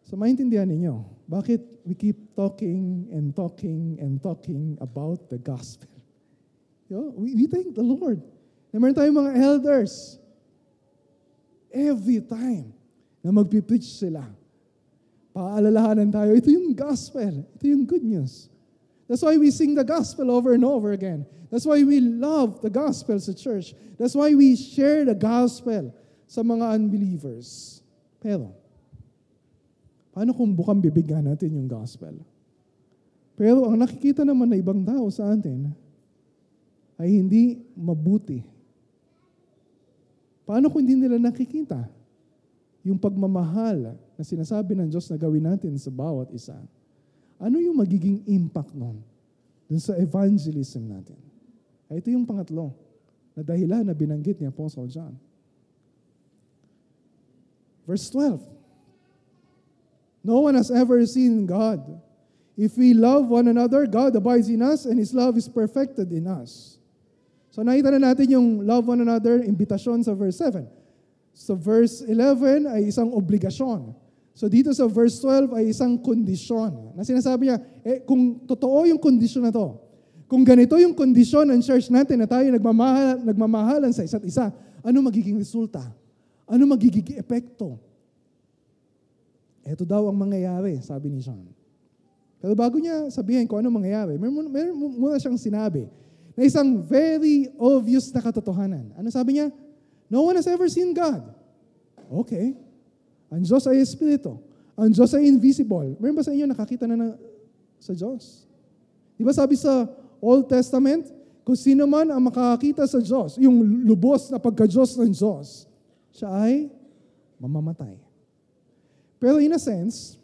So maintindihan ninyo, bakit we keep talking and talking and talking about the gospel? We thank the Lord. Na meron tayong mga elders. Every time na magpipreach sila, paalalahanan tayo, ito yung gospel. Ito yung good news. That's why we sing the gospel over and over again. That's why we love the gospel sa church. That's why we share the gospel sa mga unbelievers. Pero, paano kung bukang bibigyan natin yung gospel? Pero ang nakikita naman na ibang tao sa atin ay hindi mabuti. Paano kung hindi nila nakikita yung pagmamahal na sinasabi ng Diyos na gawin natin sa bawat isa? Ano yung magiging impact nun dun sa evangelism natin? Ay, ito yung pangatlo na dahilan na binanggit ni Apostle John. Verse 12. No one has ever seen God. If we love one another, God abides in us and His love is perfected in us. So nakita na natin yung love one another, imbitasyon sa verse 7. So verse 11 ay isang obligasyon. So dito sa verse 12 ay isang kondisyon. Na sinasabi niya, kung totoo yung kondisyon na to, kung ganito yung kondisyon ng church natin na tayo nagmamahalan sa isa't isa, ano magiging resulta? Ano magiging epekto? Ito daw ang mangyayari, sabi ni John. Pero bago niya sabihin kung ano mangyayari, meron muna siyang sinabi na isang very obvious na katotohanan. Ano sabi niya? No one has ever seen God. Okay. Ang Diyos ay Espiritu. Ang Diyos ay invisible. Meron ba sa inyo nakakita na sa Diyos? Di ba sabi sa Old Testament, kung sino man ang makakakita sa Diyos, yung lubos na pagka-Diyos ng Diyos, siya ay mamamatay. Pero in a sense,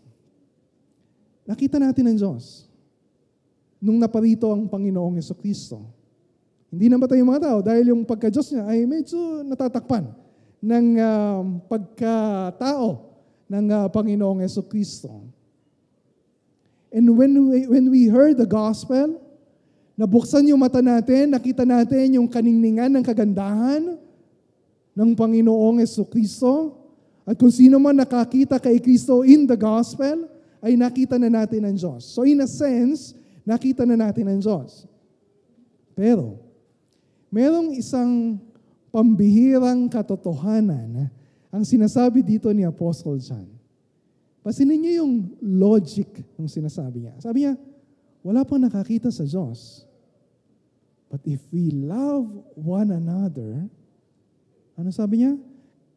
nakita natin ang Diyos nung naparito ang Panginoong Jesucristo. Hindi namatay yung mga tao dahil yung pagka-Diyos niya ay medyo natatakpan ng pagkatao ng Panginoong Jesucristo. And when we heard the gospel, nabuksan yung mata natin, nakita natin yung kaningningan ng kagandahan ng Panginoong Jesucristo. At kung sino man nakakita kay Kristo in the gospel, ay nakita na natin ang Diyos. So in a sense, nakita na natin ang Diyos. Pero, merong isang pambihirang katotohanan ang sinasabi dito ni Apostle John. Pasinin niyo yung logic ng sinasabi niya. Sabi niya, wala pang nakakita sa Diyos. But if we love one another, ano sabi niya?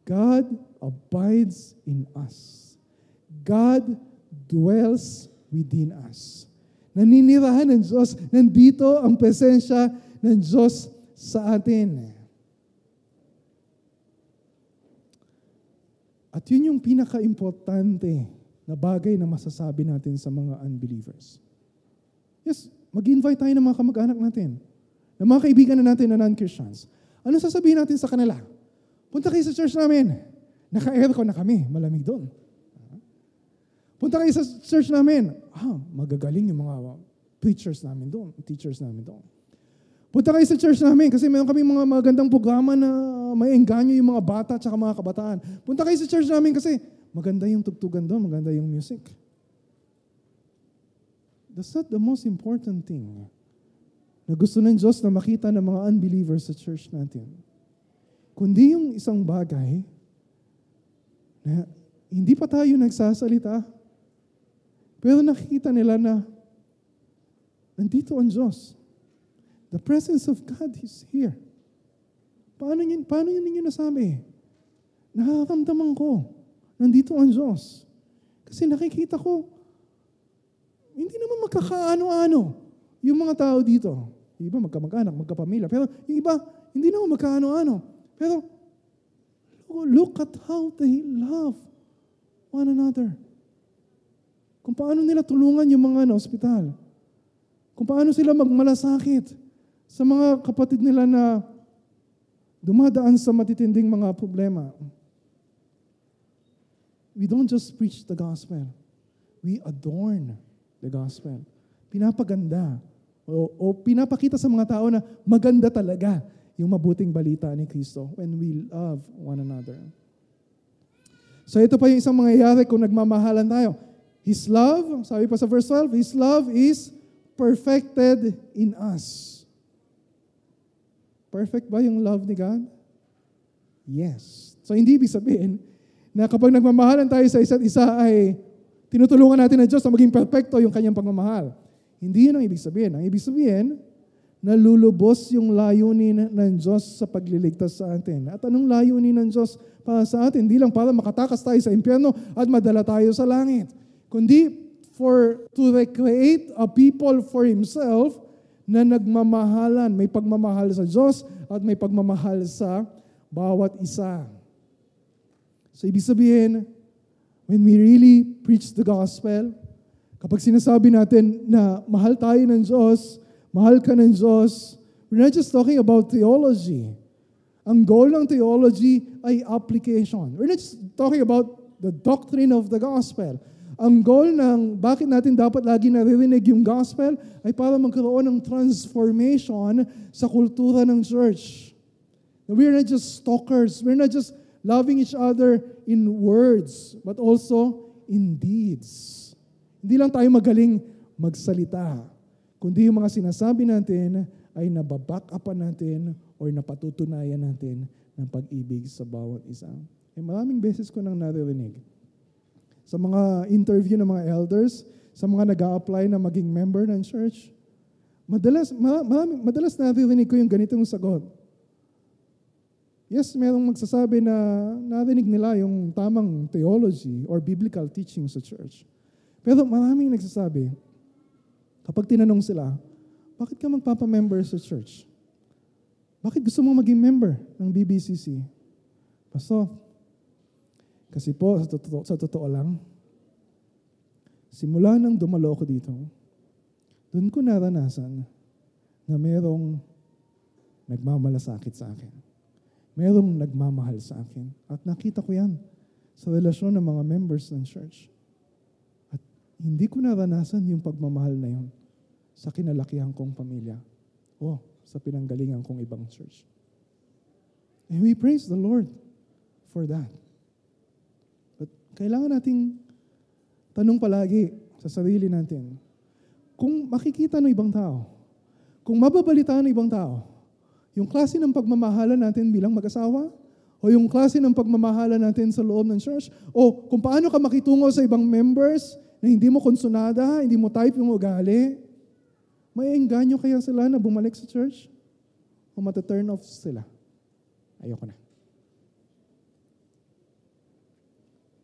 God abides in us. God dwells within us. Naninirahan ng Diyos. Nandito ang presensya ng Diyos sa atin. At yun yung pinaka-importante na bagay na masasabi natin sa mga unbelievers. Yes, mag-invite tayo ng mga kamag-anak natin, ng mga kaibigan na natin na non-Christians. Ano sasabihin natin sa kanila? Punta kayo sa church namin. Naka-aircon na kami. Malamig doon. Punta kayo sa church namin. Magagaling yung mga preachers namin doon, teachers namin doon. Punta kayo sa church namin kasi meron kami mga magandang programa na may engganyo yung mga bata at mga kabataan. Punta kayo sa church namin kasi maganda yung tugtugan doon, maganda yung music. That's not the most important thing na gusto ng Diyos na makita ng mga unbelievers sa church natin. Kundi yung isang bagay na hindi pa tayo nagsasalita, pero nakikita nila na nandito ang Diyos. The presence of God is here. Paano yun ninyo nasabi? Nakakamdaman ko. Nandito ang Diyos. Kasi nakikita ko, hindi naman magkakaano-ano yung mga tao dito. Yung iba magkamag-anak, magkapamilya. Pero yung iba, hindi naman magkaano-ano. Pero look at how they love one another. Kung paano nila tulungan yung mga ospital. Kung paano sila magmalasakit sa mga kapatid nila na dumadaan sa matitinding mga problema. We don't just preach the gospel. We adorn the gospel. Pinapaganda o pinapakita sa mga tao na maganda talaga yung mabuting balita ni Kristo when we love one another. So ito pa yung isang mangyayari kung nagmamahalan tayo. His love, sabi pa sa verse 12, His love is perfected in us. Perfect ba yung love ni God? Yes. So hindi ibig sabihin na kapag nagmamahalan tayo sa isa't isa ay tinutulungan natin ng Diyos na maging perfecto yung kanyang pagmamahal. Hindi yun ang ibig sabihin. Ang ibig sabihin, nalulubos yung layunin ng Diyos sa pagliligtas sa atin. At anong layunin ng Diyos para sa atin? Hindi lang para makatakas tayo sa impyerno at madala tayo sa langit. Kundi to recreate a people for Himself na nagmamahalan. May pagmamahal sa Diyos at may pagmamahal sa bawat isa. So ibig sabihin, when we really preach the gospel, kapag sinasabi natin na mahal tayo ng Diyos, mahal ka ng Diyos, we're not just talking about theology. Ang goal ng theology ay application. We're not just talking about the doctrine of the gospel. Ang goal ng bakit natin dapat lagi naririnig yung gospel ay para magkaroon ng transformation sa kultura ng church. We're not just stalkers. We're not just loving each other in words, but also in deeds. Hindi lang tayo magaling magsalita, kundi yung mga sinasabi natin ay nababack upan natin or napatutunayan natin ng pag-ibig sa bawat isa. Maraming beses ko nang naririnig sa mga interview ng mga elders, sa mga nag-a-apply na maging member ng church, madalas naririnig ko yung ganitong sagot. Yes, merong magsasabi na narinig nila yung tamang theology or biblical teaching sa church. Pero maraming nagsasabi, kapag tinanong sila, bakit ka magpapamember sa church? Bakit gusto mo maging member ng BBCC? Pastor, kasi po, sa totoo lang, simula nang dumalo ko dito, doon ko naranasan na merong nagmamalasakit sa akin. Merong nagmamahal sa akin. At nakita ko yan sa relasyon ng mga members ng church. At hindi ko naranasan yung pagmamahal na yun sa kinalakihan kong pamilya o sa pinanggalingan kong ibang church. And we praise the Lord for that. But kailangan nating tanong palagi sa sarili natin, kung makikita ng ibang tao, kung mababalita ng ibang tao, yung klase ng pagmamahalan natin bilang mag-asawa, o yung klase ng pagmamahalan natin sa loob ng church, o kung paano ka makitungo sa ibang members na hindi mo konsonada, hindi mo type yung ugali, may engganyo kaya sila na bumalik sa church? O mata-turn off sila? Ayoko na.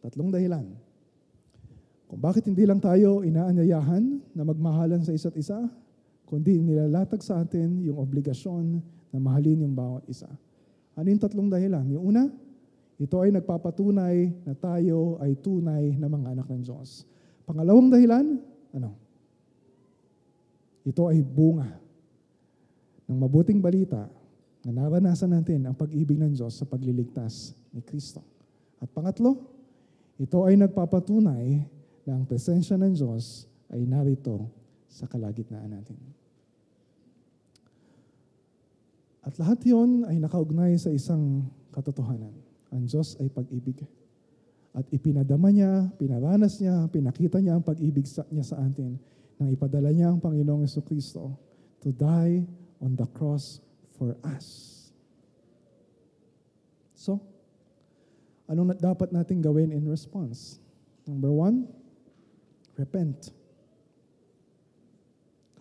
3 dahilan. Kung bakit hindi lang tayo inaanyayahan na magmahalan sa isa't isa, kundi nilalatag sa atin yung obligasyon na mahalin yung bawat isa. Ano yung 3 dahilan? Yung una, ito ay nagpapatunay na tayo ay tunay na mga anak ng Diyos. Pangalawang dahilan, ito ay bunga ng mabuting balita na naranasan natin ang pag-ibig ng Diyos sa pagliligtas ni Kristo. At pangatlo, ito ay nagpapatunay na ang presensya ng Diyos ay narito sa kalagitnaan natin. At lahat yon ay nakaugnay sa isang katotohanan. Ang Diyos ay pag-ibig. At ipinadama niya, pinaranas niya, pinakita niya ang pag-ibig niya sa atin nang ipadala niya ang Panginoong Jesucristo to die on the cross for us. So, anong dapat natin gawin in response? Number 1, repent.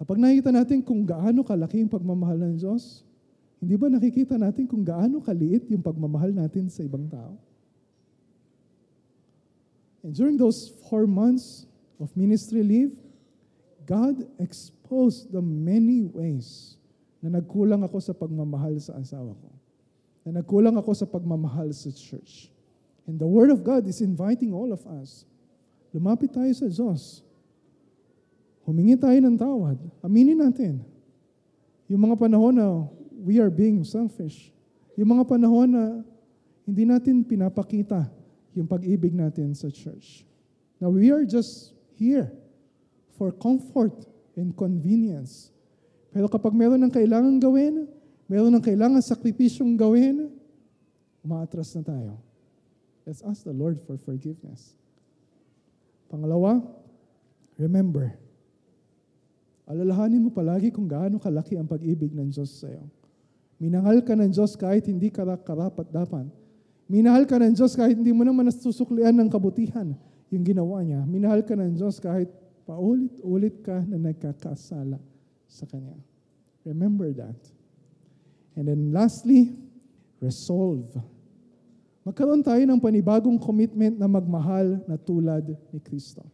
Kapag nakikita natin kung gaano kalaki yung pagmamahal ng Diyos, hindi ba nakikita natin kung gaano kaliit yung pagmamahal natin sa ibang tao? And during those 4 months of ministry leave, God exposed the many ways na nagkulang ako sa pagmamahal sa asawa ko. Na nagkulang ako sa pagmamahal sa church. And the Word of God is inviting all of us. Lumapit tayo sa Diyos. Humingi tayo ng tawad. Aminin natin. Yung mga panahon na we are being selfish. Yung mga panahon na hindi natin pinapakita yung pag-ibig natin sa church. Now, we are just here for comfort and convenience. Pero kapag meron ng kailangan gawin, meron ng kailangan sakripisyong gawin, umaatras na tayo. Let's ask the Lord for forgiveness. Pangalawa, remember, alalahanin mo palagi kung gaano kalaki ang pag-ibig ng Diyos sa iyo. Minahal ka ng Diyos kahit hindi ka karapat-dapat. Minahal ka ng Diyos kahit hindi mo naman nasusuklian ng kabutihan yung ginawa niya. Minahal ka ng Diyos kahit paulit-ulit ka na nagkakasala sa Kanya. Remember that. And then lastly, resolve. Magkaroon tayo ng panibagong commitment na magmahal na tulad ni Kristo.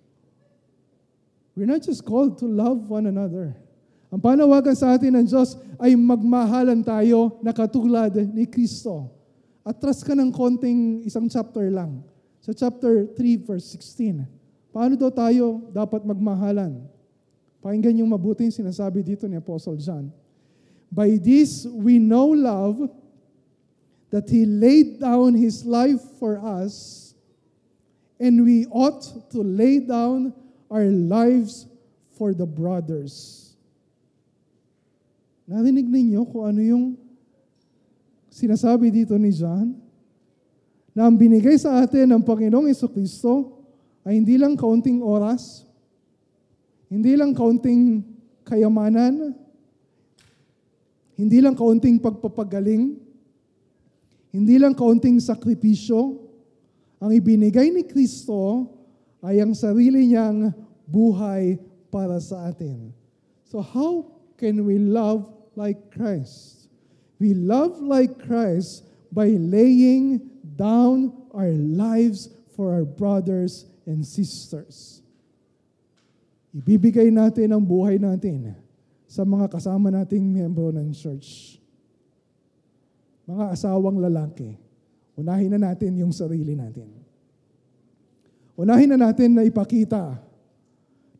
We're not just called to love one another. Ang panawagan sa atin ng Diyos ay magmahalan tayo na katulad ni Kristo. Atras ka ng konting isang chapter lang. Sa chapter 3 verse 16. Paano daw tayo dapat magmahalan? Pakinggan yung mabuting sinasabi dito ni Apostle John. By this we know love, that He laid down His life for us, and we ought to lay down our lives for the brothers. Narinig ninyo kung ano yung sinasabi dito ni John? Na ang binigay sa atin ng Panginoong Jesucristo ay hindi lang kaunting oras, hindi lang kaunting kayamanan, hindi lang kaunting pagpapagaling, hindi lang kaunting sakripisyo. Ang ibinigay ni Kristo ay ang sarili niyang buhay para sa atin. So how can we love like Christ? We love like Christ by laying down our lives for our brothers and sisters. Ibibigay natin ang buhay natin sa mga kasama nating miyembro ng church. Mga asawang lalaki, unahin na natin yung sarili natin. Unahin na natin na ipakita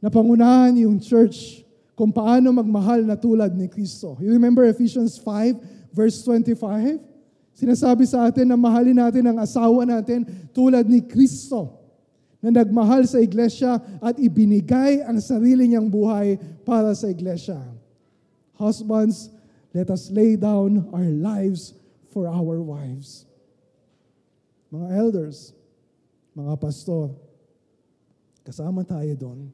na pangunahan yung church kung paano magmahal na tulad ni Kristo. You remember Ephesians 5 verse 25? Sinasabi sa atin na mahalin natin ang asawa natin tulad ni Kristo na nagmahal sa iglesia at ibinigay ang sarili niyang buhay para sa iglesia. Husbands, let us lay down our lives for our wives. Mga elders, mga pastor, kasama tayo doon.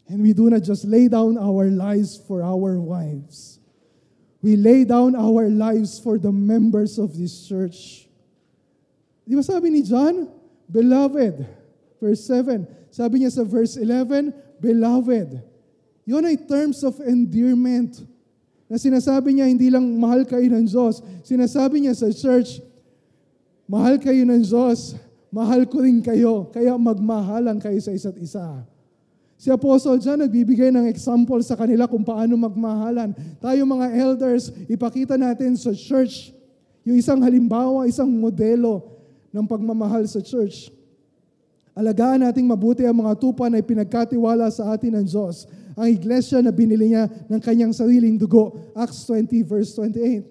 And we do not just lay down our lives for our wives. We lay down our lives for the members of this church. Di ba sabi ni John? Beloved. Verse 7. Sabi niya sa verse 11, Beloved. Yun ay terms of endearment. Na sinasabi niya, hindi lang mahal kayo ng Diyos. Sinasabi niya sa church, mahal kayo ng Diyos, mahal ko rin kayo, kaya magmahalan kayo sa isa't isa. Si Apostle John nagbibigay ng example sa kanila kung paano magmahalan. Tayo mga elders, ipakita natin sa church yung isang halimbawa, isang modelo ng pagmamahal sa church. Alagaan nating mabuti ang mga tupa na ipinagkatiwala sa atin ng Diyos. Ang iglesia na binili niya ng kanyang sariling dugo. Acts 20 verse 28.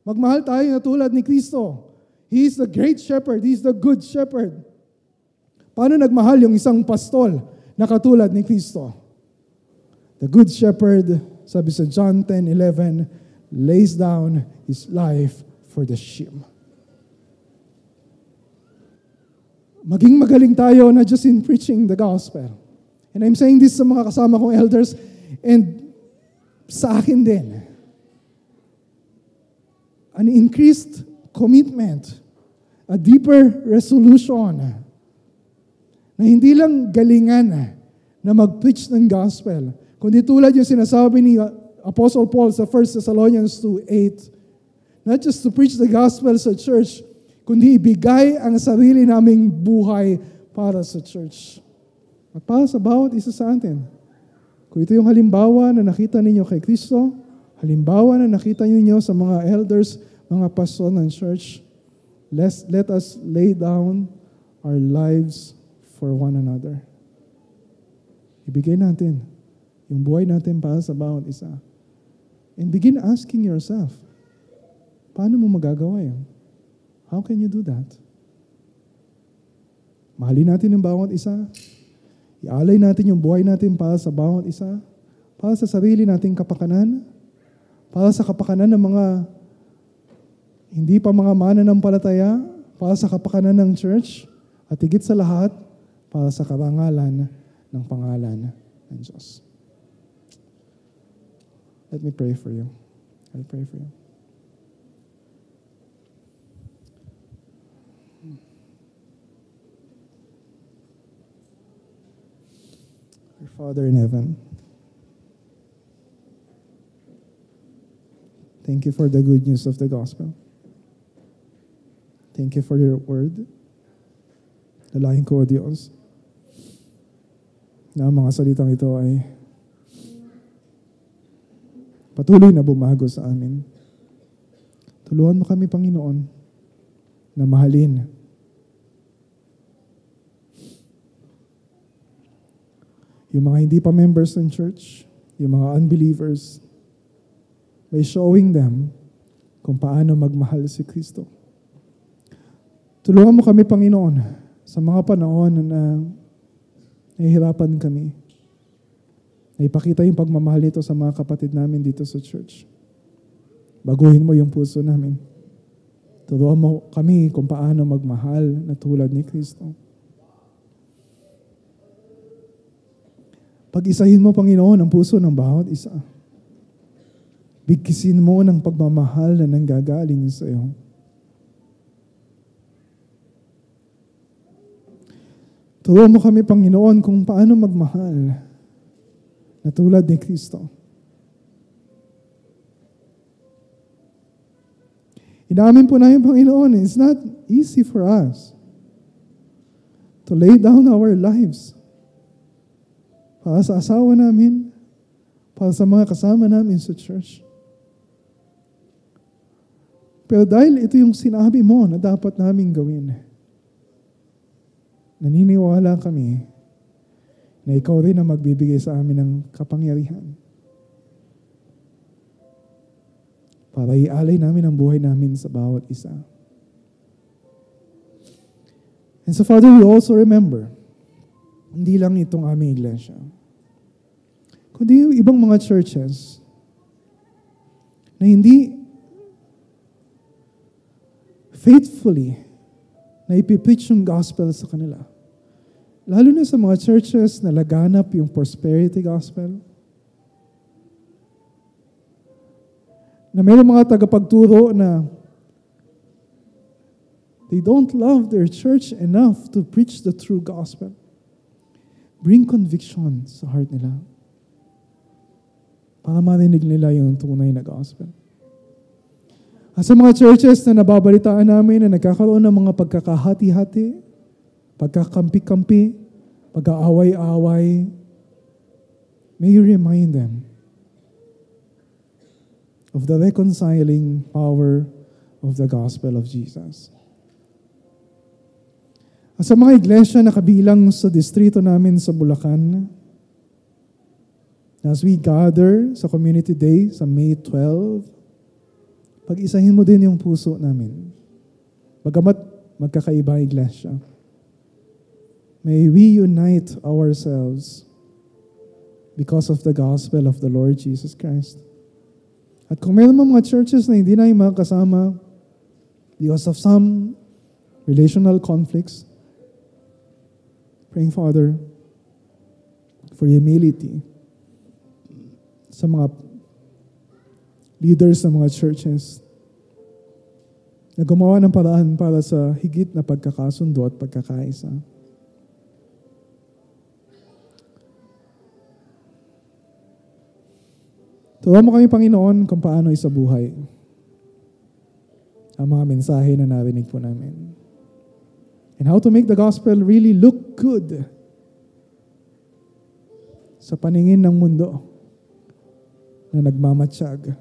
Magmahal tayo na tulad ni Kristo. He is the great shepherd. He is the good shepherd. Paano nagmahal yung isang pastol na katulad ni Kristo? The good shepherd, sabi sa John 10:11, lays down his life for the sheep. Maging magaling tayo not just in preaching the gospel. And I'm saying this sa mga kasama kong elders and sa akin din. An increased commitment, a deeper resolution na hindi lang galingan na mag-preach ng gospel, kundi tulad yung sinasabi ni Apostle Paul sa 1 Thessalonians 2:8, not just to preach the gospel sa church, kundi ibigay ang sarili naming buhay para sa church. At para sa bawat isa sa atin. Kung ito yung halimbawa na nakita ninyo kay Kristo, halimbawa na nakita ninyo sa mga elders, mga pastor ng church, let us lay down our lives for one another. Ibigay natin yung buhay natin para sa bawat isa. And begin asking yourself, paano mo magagawa yun? How can you do that? Mahalin natin ang bawat isa. Ialay natin yung buhay natin para sa bawat isa. Para sa sarili nating kapakanan. Para sa kapakanan ng mga hindi pa mga mananampalataya. Para sa kapakanan ng church. At higit sa lahat, para sa karangalan ng pangalan ng Diyos. Let me pray for you. I'll pray for you. Our Father in heaven, thank you for the good news of the gospel. Thank you for your word. Dalahin ko, O Diyos, na ang mga salitang ito ay patuloy na bumago sa amin. Tulungan mo kami, Panginoon, na mahalin yung mga hindi pa members ng church, yung mga unbelievers, by showing them kung paano magmahal si Kristo. Tulungan mo kami, Panginoon, sa mga panahon na nahihirapan kami, na ipakita yung pagmamahal nito sa mga kapatid namin dito sa church. Baguhin mo yung puso namin. Turuan mo kami kung paano magmahal na tulad ni Kristo. Pag-isahin mo, Panginoon, ang puso ng bawat isa. Bigkisin mo ng pagmamahal na nanggagaling sa iyo. Turuan mo kami, Panginoon, kung paano magmahal na tulad ni Kristo. Inamin po namin, Panginoon, it's not easy for us to lay down our lives para sa asawa namin, para sa mga kasama namin sa church. Pero dahil ito yung sinabi mo na dapat namin gawin, naniniwala kami na ikaw rin ang magbibigay sa amin ng kapangyarihan para ialay namin ang buhay namin sa bawat isa. And so, Father, we also remember, hindi lang itong aming iglesia, kundi yung ibang mga churches na hindi faithfully na ipipreach yung gospel sa kanila. Lalo na sa mga churches na laganap yung prosperity gospel, na mayroong mga tagapagturo na they don't love their church enough to preach the true gospel. Bring conviction sa heart nila para marinig nila yung tunay na gospel. At sa mga churches na nababalitaan namin na nagkakaroon ng mga pagkakahati-hati, pagkakampi-kampi, pag-aaway-away, may you remind them of the reconciling power of the gospel of Jesus. At sa mga iglesia na kabilang sa distrito namin sa Bulacan, as we gather sa Community Day sa May 12, pag-isahin mo din yung puso namin. Bagamat magkakaiba ang iglesia, may we unite ourselves because of the gospel of the Lord Jesus Christ. At kung mayroon mga churches na hindi na yung makakasama because of some relational conflicts, praying, Father, for humility sa mga leaders ng mga churches na gumawa ng paraan para sa higit na pagkakasundo at pagkakaisa. Turuan mo kami, Panginoon, kung paano isabuhay ang mga mensahe na narinig po namin. And how to make the gospel really look good sa paningin ng mundo na nagmamatsyag,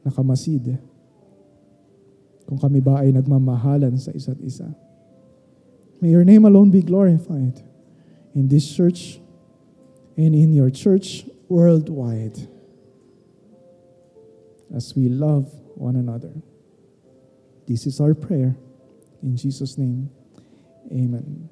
nakamasid, kung kami ba ay nagmamahalan sa isa't isa. May your name alone be glorified in this church and in your church worldwide as we love one another. This is our prayer. In Jesus' name, amen.